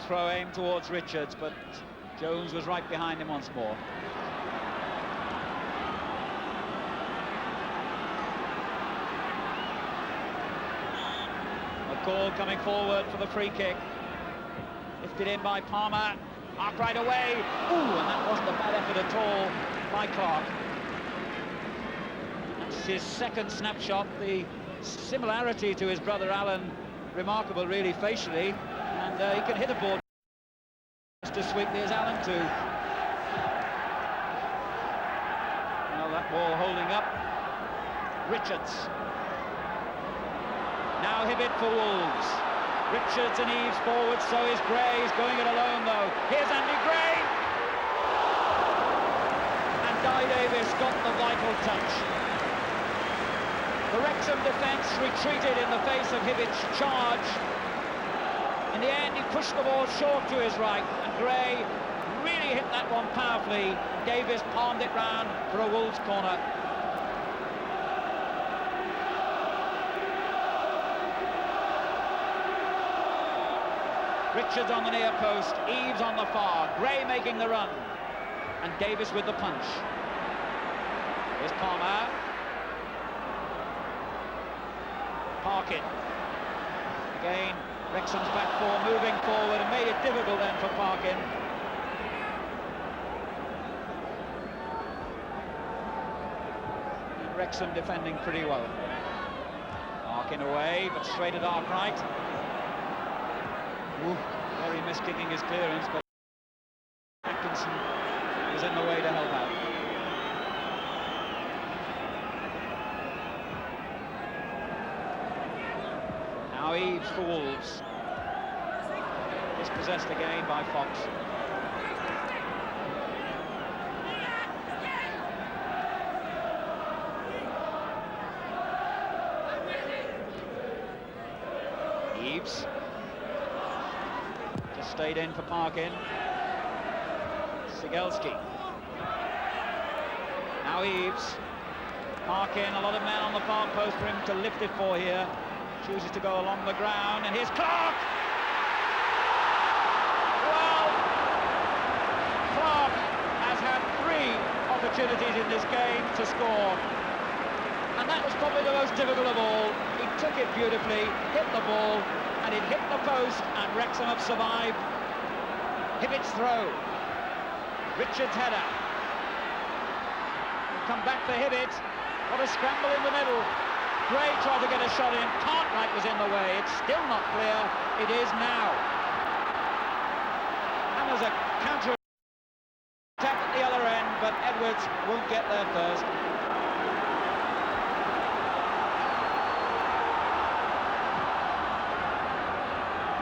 Throw aim towards Richards, but Jones was right behind him once more. McCall coming forward for the free kick. Lifted in by Palmer. Arkwright away. Ooh, and that wasn't a bad effort at all by Clark. That's his second snapshot. The similarity to his brother Alan, remarkable really facially. And he can hit a ball just as sweetly as Allen too. Well, that ball holding up. Richards. Now Hibbett for Wolves. Richards and Eves forward, so is Gray. He's going it alone though. Here's Andy Gray. And Guy Davis got the vital touch. The Wrexham defence retreated in the face of Hibbett's charge. In the end, he pushed the ball short to his right, and Gray really hit that one powerfully. Davis palmed it round for a Wolves corner. Richards on the near post, Eaves on the far, Gray making the run, and Davis with the punch. Here's Palmer. Parkin. Again, Wrexham's back four moving forward and made it difficult then for Parkin. And Wrexham defending pretty well. Parkin away, but straight at Arkwright. Very missed kicking his clearance, but Atkinson was in the way to help out. Now Eaves for Wolves. Dispossessed again by Fox. Eaves. Just stayed in for Parkin. Sigelski. Now Eaves. Parkin, a lot of men on the far post for him to lift it for here. Chooses to go along the ground, and here's Clark! Well, Clark has had 3 opportunities in this game to score. And that was probably the most difficult of all. He took it beautifully, hit the ball, and it hit the post, and Wrexham have survived. Hibbett's throw. Richards' header. Come back for Hibbett. What a scramble in the middle. Gray tried to get a shot in. Cartwright was in the way. It's still not clear. It is now. And there's a counter attack at the other end, but Edwards won't get there first.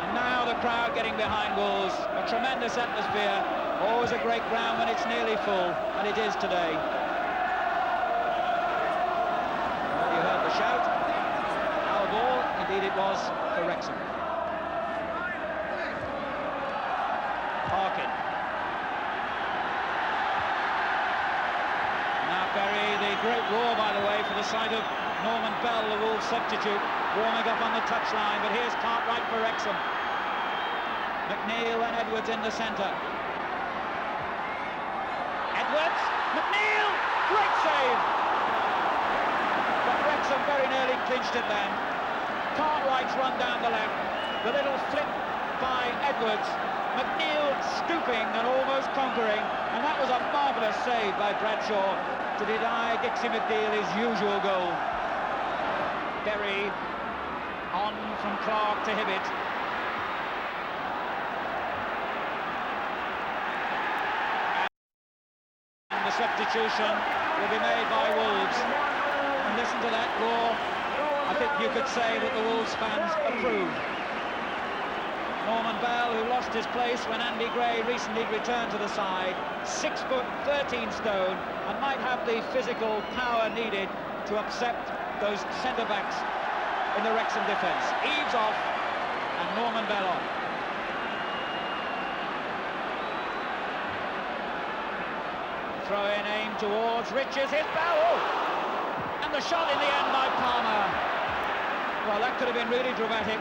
And now the crowd getting behind Wolves. A tremendous atmosphere. Always a great ground when it's nearly full, and it is today. You heard the shout. Our ball, indeed it was, for Wrexham. Parkin. Now Berry, the great roar, by the way, for the sight of Norman Bell, the Wolves substitute, warming up on the touchline. But here's Cartwright for Wrexham. McNeil and Edwards in the centre. Edwards, McNeil, great save! But Wrexham very nearly clinched it then. Cartwright's run down the left, the little flip by Edwards, McNeil stooping and almost conquering, and that was a marvellous save by Bradshaw to deny Dixie McNeil his usual goal. Berry on from Clark to Hibbett. The substitution will be made by Wolves. And listen to that roar. I think you could say that the Wolves fans approve. Norman Bell, who lost his place when Andy Gray recently returned to the side, 6 foot 13 stone, and might have the physical power needed to upset those centre-backs in the Wrexham defence. Eaves off and Norman Bell on. Throw in aim towards Richards, his Bell, and the shot in the end by Palmer. Well, that could have been really dramatic,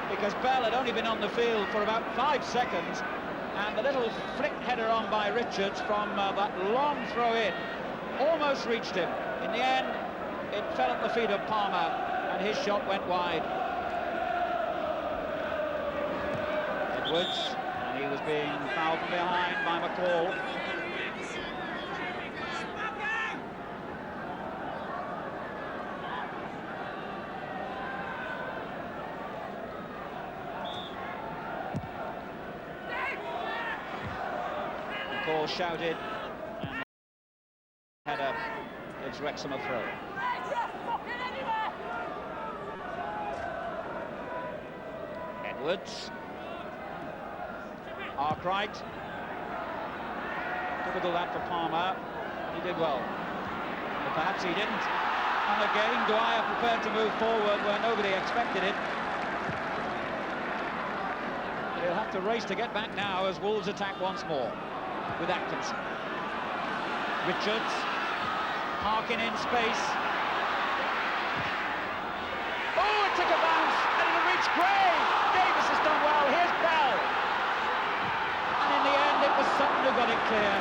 because Bell had only been on the field for about 5 seconds, and the little flick header on by Richards from that long throw in almost reached him. In the end, it fell at the feet of Palmer, and his shot went wide. Edwards, and he was being fouled from behind by McCall. McCall shouted, and header gives Wrexham a throw. Edwards. Arkwright. Difficult that for Palmer. He did well. But perhaps he didn't. And again, Dwyer prepared to move forward where nobody expected it. He'll have to race to get back now as Wolves attack once more with Atkinson. Richards. Parkin in space. Oh, it took a bounce and it'll reach Gray. Davis has done well. Here's Bell. was Sutton who got it clear.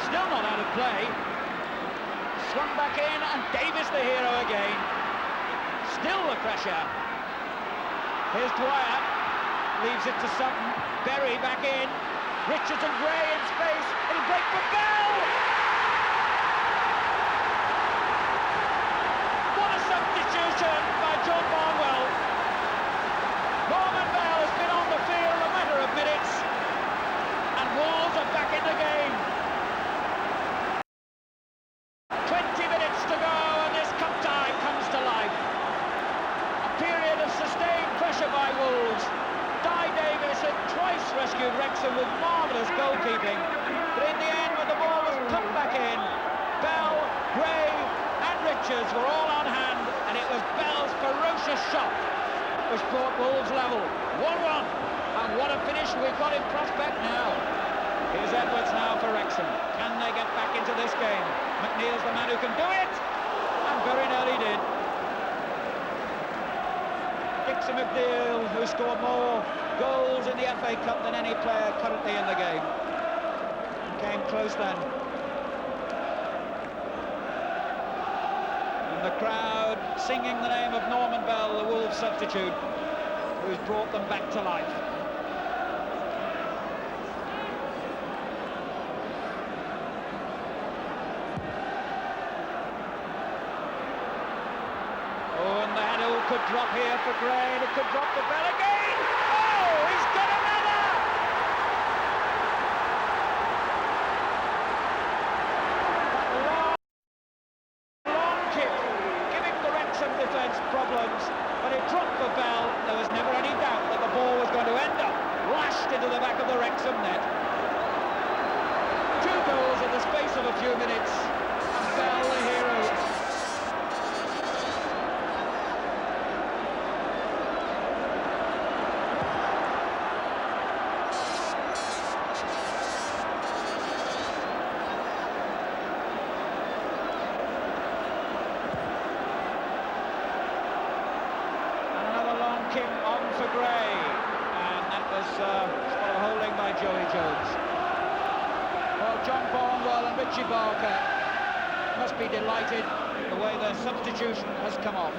Still not out of play. Swung back in, and Davis the hero again. Still the pressure. Here's Dwyer. Leaves it to Sutton. Berry back in. Richards and Gray in space. It'll break for Bell! What a substitution by John Barnwell. Norman Bell has been on the field a matter of minutes, and Wolves are back in the game. 20 minutes to go, and this cup tie comes to life. A period of sustained pressure by Wolves. Di Davis had twice rescued Wrexham with marvellous goalkeeping, but in the end, when the ball was put back in, Bell, Gray and Richards were all on hand, and it was Bell's ferocious shot which brought Wolves level. 1-1, and what a finish we've got in prospect now. Here's Edwards now for Wrexham. Can they get back into this game? McNeil's the man who can do it, and very nearly did. Dixon McNeil, who scored more goals in the FA Cup than any player currently in the game. Came close then. And the crowd singing the name of Norman Bell, the Wolves substitute, who's brought them back to life. Could drop here for Gray, and it could drop for Bell again. Oh, he's got another! Long kick, giving the Wrexham defence problems, but it dropped for Bell. There was never any doubt that the ball was going to end up lashed into the back of the Wrexham net. 2 goals in the space of a few minutes, and Bell the hero. On for Gray, and that was sort of holding by Joey Jones. Well, John Barnwell and Richie Barker must be delighted the way their substitution has come off.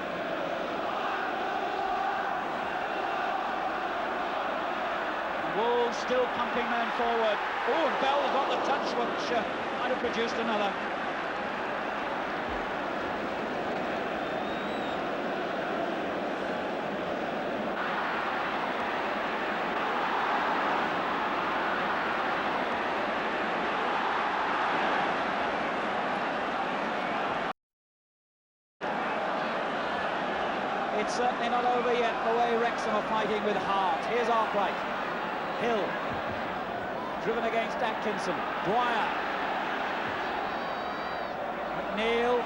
Wolves still pumping men forward. Oh, and Bell got the touch which might have produced another. It's certainly not over yet, the way Wrexham are fighting with heart. Here's Arkwright. Hill. Driven against Atkinson. Dwyer. McNeil.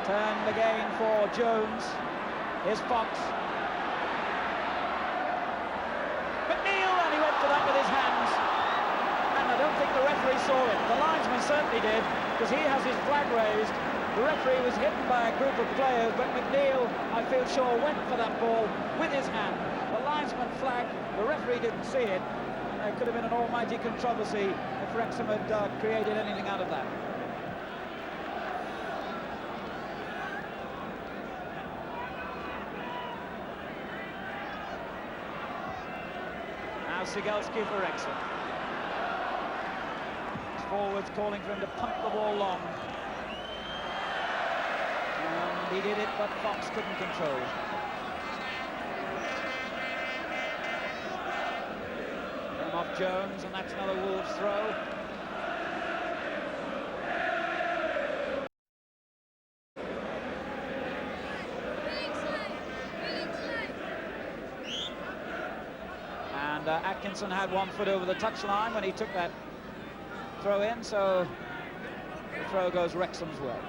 Turned again for Jones. Here's Fox. McNeil, and he went for that with his hands. And I don't think the referee saw it. The linesman certainly did, because he has his flag raised. The referee was hidden by a group of players, but McNeil, I feel sure, went for that ball with his hand. The linesman flagged, the referee didn't see it, and there could have been an almighty controversy if Wrexham had created anything out of that. Now Sigelski for Wrexham. His forwards calling for him to pump the ball long. He did it, but Fox couldn't control. From off Jones, and that's another Wolves throw. And Atkinson had 1 foot over the touchline when he took that throw in, so the throw goes Wrexham's way.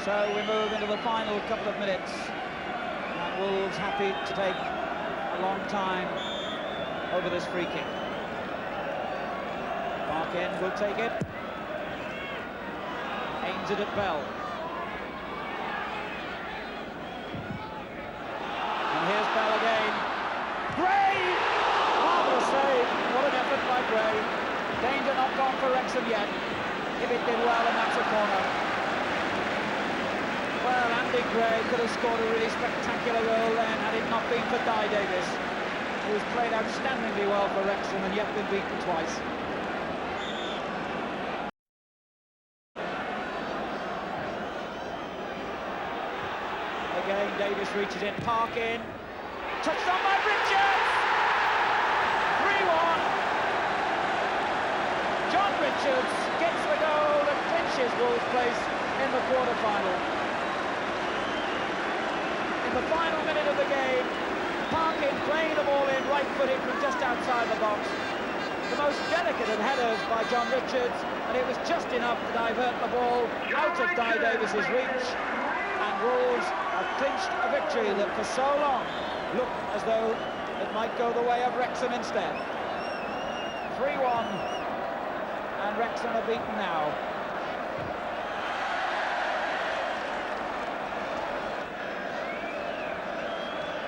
So we move into the final couple of minutes. And Wolves happy to take a long time over this free kick. Parkin will take it. Aims it at Bell. And here's Bell again. Gray! Marvellous save. What an effort by Gray. Danger not gone for Wrexham yet. If it did well, and that's a corner. Well, Andy Gray could have scored a really spectacular goal then had it not been for Di Davis, who's played outstandingly well for Wrexham and yet been beaten twice. Again, Davis reaches in, Parkin. Touched on by Richards! 3-1. John Richards gets the goal that clinches Wolves' place in the quarter-final. In the final minute of the game, Parkin playing the ball in right-footed from just outside the box. The most delicate of headers by John Richards, and it was just enough to divert the ball out of Di Davis's reach, and Wolves have clinched a victory that for so long looked as though it might go the way of Wrexham instead. 3-1, and Wrexham are beaten now.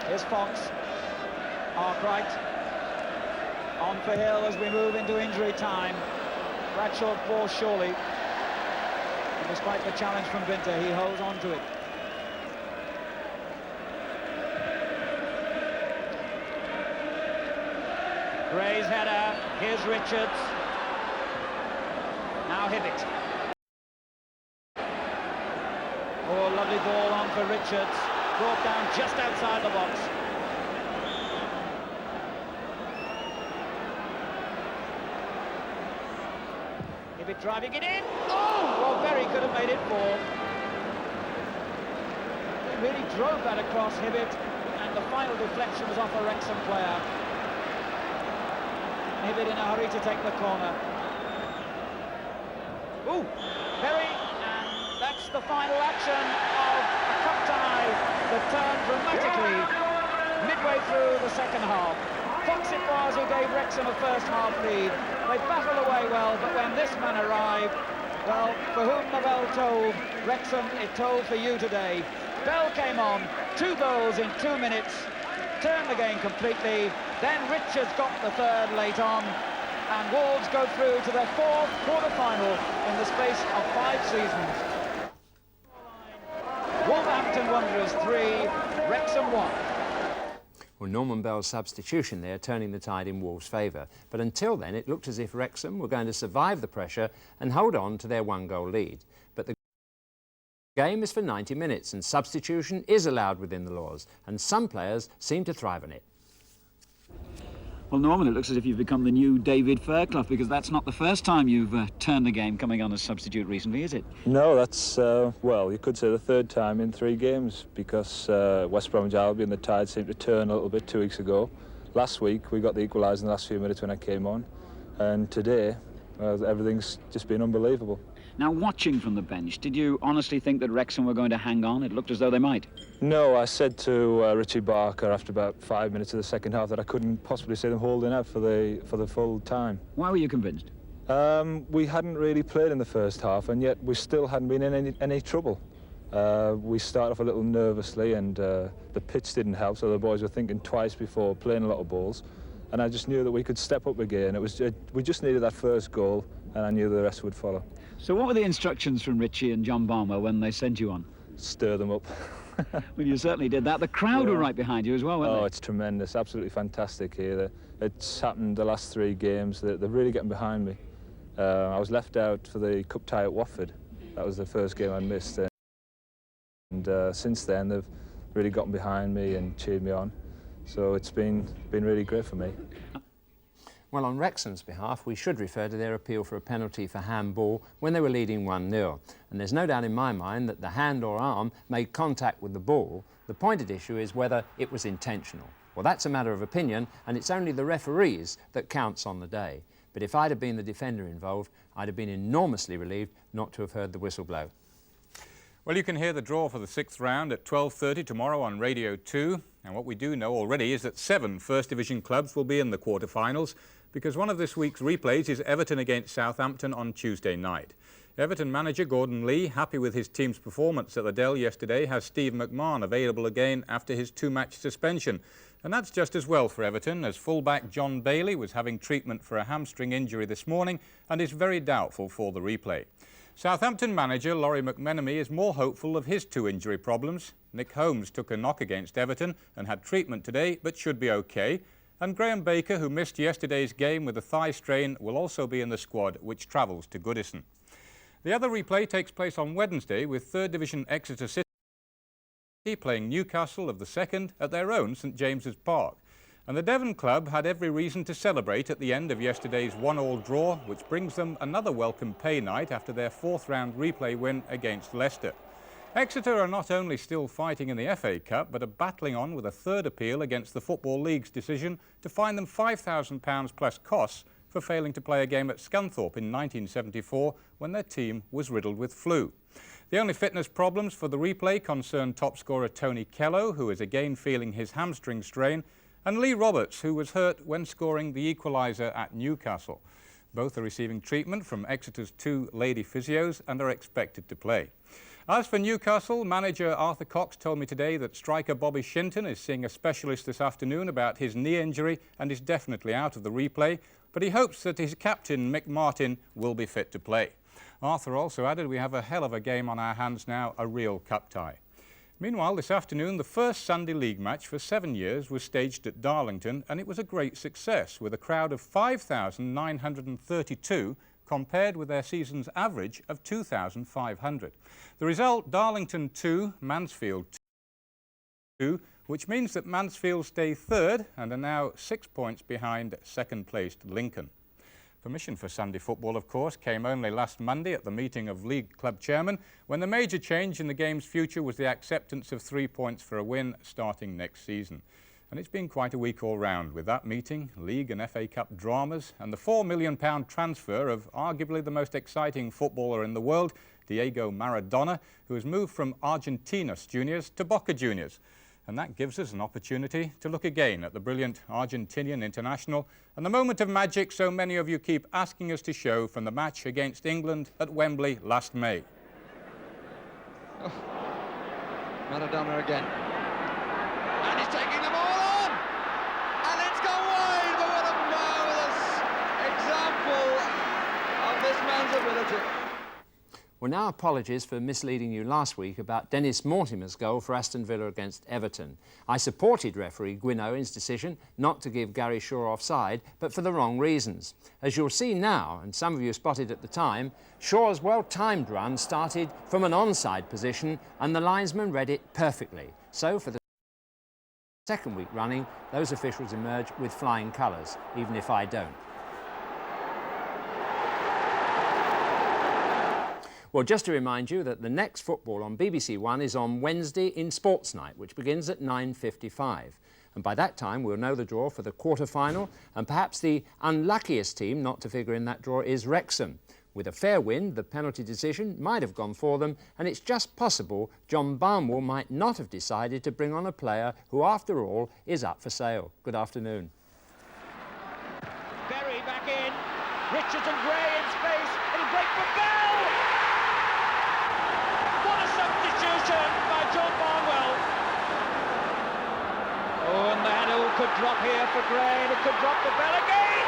Here's Fox. Arkwright. On for Hill as we move into injury time. Bradshaw forced surely. And despite the challenge from Vinter, he holds on to it. Gray's header. Here's Richards. Now Hibbett. Oh, lovely ball on for Richards. Brought down just outside the box. Hibbett driving it in. Oh, well, Berry could have made it 4. He really drove that across Hibbett, and the final deflection was off a Wrexham player. Hibbett in a hurry to take the corner. Ooh, Berry, and that's the final action of a cup tie that turned dramatically midway through the second half. Fox it was who gave Wrexham a first half lead. They battled away well, but when this man arrived, well, for whom the bell tolled, Wrexham, it tolled for you today. Bell came on, 2 goals in 2 minutes, turned the game completely. Then Richards got the third late on, and Wolves go through to their 4th quarter-final in the space of 5 seasons. Wolverhampton Wanderers 3, Wrexham 1. Well, Norman Bell's substitution there turning the tide in Wolves' favour. But until then, it looked as if Wrexham were going to survive the pressure and hold on to their 1-goal lead. But the game is for 90 minutes and substitution is allowed within the laws, and some players seem to thrive on it. Well, Norman, it looks as if you've become the new David Fairclough, because that's not the first time you've turned the game coming on as substitute recently, is it? No, that's, well, you could say the 3rd time in 3 games, because West Bromwich Albion, the tide seemed to turn a little bit 2 weeks ago. Last week, we got the equaliser in the last few minutes when I came on, and today, everything's just been unbelievable. Now, watching from the bench, did you honestly think that Wrexham were going to hang on? It looked as though they might. No, I said to Richie Barker after about 5 minutes of the second half that I couldn't possibly see them holding out for the full time. Why were you convinced? We hadn't really played in the first half, and yet we still hadn't been in any trouble. We started off a little nervously, and the pitch didn't help, so the boys were thinking twice before playing a lot of balls. And I just knew that we could step up again. We just needed that first goal, and I knew the rest would follow. So what were the instructions from Richie and John Barnwell when they sent you on? Stir them up. Well, you certainly did that. The crowd were right behind you as well, weren't they? Oh, it's tremendous, absolutely fantastic here. It's happened the last 3 games. They're really getting behind me. I was left out for the cup tie at Watford. That was the first game I missed. And since then, they've really gotten behind me and cheered me on. So it's been really great for me. Well, on Wrexham's behalf, we should refer to their appeal for a penalty for handball when they were leading 1-0. And there's no doubt in my mind that the hand or arm made contact with the ball. The pointed issue is whether it was intentional. Well, that's a matter of opinion, and it's only the referees that counts on the day. But if I'd have been the defender involved, I'd have been enormously relieved not to have heard the whistle blow. Well, you can hear the draw for the 6th round at 12:30 tomorrow on Radio 2. And what we do know already is that 7 First Division clubs will be in the quarter-finals, because one of this week's replays is Everton against Southampton on Tuesday night. Everton manager Gordon Lee, happy with his team's performance at the Dell yesterday, has Steve McMahon available again after his 2-match suspension. And that's just as well for Everton, as fullback John Bailey was having treatment for a hamstring injury this morning and is very doubtful for the replay. Southampton manager Laurie McMenemy is more hopeful of his 2 injury problems. Nick Holmes took a knock against Everton and had treatment today, but should be okay. And Graham Baker, who missed yesterday's game with a thigh strain, will also be in the squad, which travels to Goodison. The other replay takes place on Wednesday, with 3rd Division Exeter City playing Newcastle of the 2nd at their own St James's Park. And the Devon club had every reason to celebrate at the end of yesterday's 1-1 draw, which brings them another welcome pay night after their 4th round replay win against Leicester. Exeter are not only still fighting in the FA Cup, but are battling on with a 3rd appeal against the Football League's decision to fine them £5,000 plus costs for failing to play a game at Scunthorpe in 1974 when their team was riddled with flu. The only fitness problems for the replay concern top scorer Tony Kello, who is again feeling his hamstring strain, and Lee Roberts, who was hurt when scoring the equaliser at Newcastle. Both are receiving treatment from Exeter's 2 lady physios and are expected to play. As for Newcastle, manager Arthur Cox told me today that striker Bobby Shinton is seeing a specialist this afternoon about his knee injury and is definitely out of the replay, but he hopes that his captain Mick Martin will be fit to play. Arthur also added, "We have a hell of a game on our hands now, a real cup tie." Meanwhile, this afternoon, the first Sunday League match for 7 years was staged at Darlington, and it was a great success, with a crowd of 5,932 compared with their season's average of 2,500. The result, Darlington 2, Mansfield 2, which means that Mansfield stay 3rd and are now 6 points behind 2nd-placed Lincoln. Permission for Sunday football, of course, came only last Monday at the meeting of League Club Chairmen, when the major change in the game's future was the acceptance of 3 points for a win starting next season. And it's been quite a week all round, with that meeting, League and FA Cup dramas, and the £4 million transfer of arguably the most exciting footballer in the world, Diego Maradona, who has moved from Argentinos Juniors to Boca Juniors. And that gives us an opportunity to look again at the brilliant Argentinian international and the moment of magic so many of you keep asking us to show from the match against England at Wembley last May. Oh. Maradona again. And he's taking the ball on! And it's gone wide, but what a marvellous example of this man's ability. Well, now apologies for misleading you last week about Dennis Mortimer's goal for Aston Villa against Everton. I supported referee Gwyn Owen's decision not to give Gary Shaw offside, but for the wrong reasons. As you'll see now, and some of you spotted at the time, Shaw's well-timed run started from an onside position and the linesman read it perfectly. So for the second week running, those officials emerge with flying colours, even if I don't. Well, just to remind you that the next football on BBC One is on Wednesday in Sports Night, which begins at 9:55. And by that time, we'll know the draw for the quarter-final, and perhaps the unluckiest team not to figure in that draw is Wrexham. With a fair win, the penalty decision might have gone for them, and it's just possible John Barnwell might not have decided to bring on a player who, after all, is up for sale. Good afternoon. Berry back in. Richards and Gray in space. It'll break for Bell! Substitution by John Barnwell. Oh, and the handle could drop here for Gray, and it could drop for Bell again.